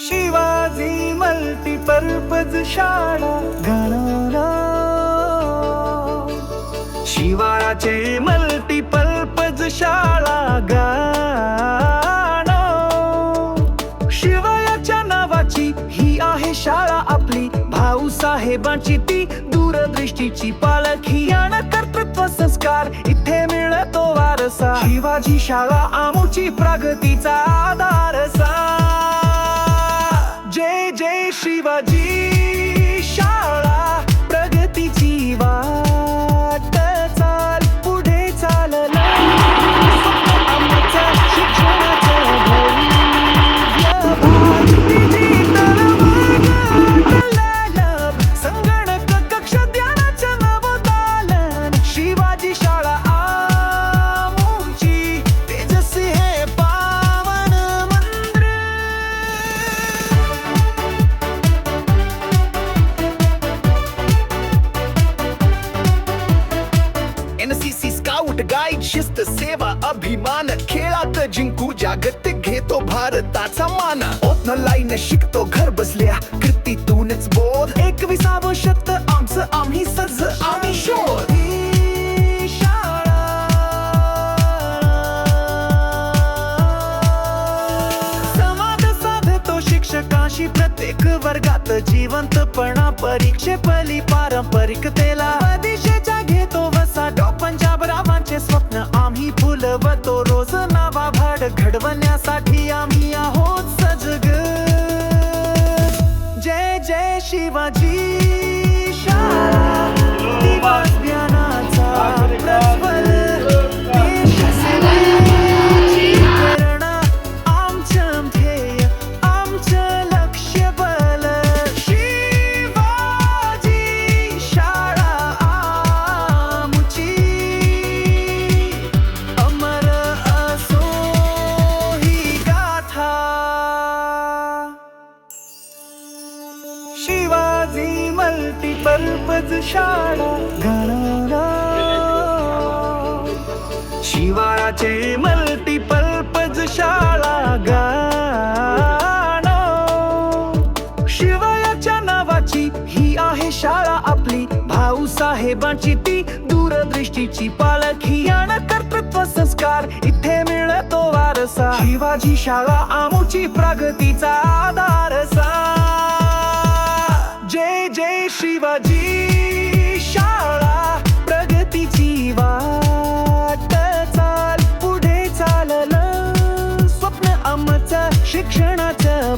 Shivaji multipurpose शाळा गाणं, शिवाचे मल्टीपर्पज शाळा गाणं, शिवाच्या नावाची ही आहे शाळा आपली, भाऊसाहेबांची ती दूरदृष्टीची पालखी आणि कर्तृत्व संस्कार इथे मिळतो वारसा, शिवाजी शाळा आमुची प्रगतीचा आधारसा। जय जय शिवाजी शाळा, प्रगतीची वाट चाल, पुढे चालला आमचं शिक्षणाचं भव्य भाग, डिजिटल मार्ग, संगणक कक्ष ज्ञानाचं नवोदालन, शिवाजी शाळा आमुची तेजस्वी हे पावन मंत्र। NCC स्काउट गाईड, शिस्त सेवा अभिमान, खेळात जिंकू जागतिक घेतो भारताचा मान, ऑनलाईन शिकतो घर बसल्या कृतीतूनच बोध, 21व शतक आमचं आम्ही सज्ज आम्ही शोध। ही शाळा संवाद साधतो शिक्षकांशी प्रत्येक वर्गात, जिवंतपणा परीक्षेपली पारंपरिकतेला दिशेच्या घेतो वसा, पंजाब रावांचे स्वप्न आम्ही फुलवतो रोज, नवा भाड घडवण्यासाठी आम्ही आहोत सजग। जय जय शिवाजी शाळा, दिवस ज्ञानाचा प्रज्वल, देशसेवेची प्रेरणा आमचं ध्येय, आमचं लक्ष्य बल, शिवाजी शाळा आमुची, अमर असो ही गाथा। शिवाजी मल्टीपर्पज शाळा गाणं, शिवाचे मल्टीपर्पज शाळा गाणं, शिवाच्या नावाची ही आहे शाळा आपली, भाऊसाहेबांची ती दूरदृष्टीची पालखी आणि कर्तृत्व संस्कार इथे मिळतो वारसा, शिवाजी शाळा आमुची प्रगतीचा आधारसा। जय जय शिवाजी शाळा, प्रगतीची वाट चाल, पुढे चाललं स्वप्न आमचं शिक्षणाचं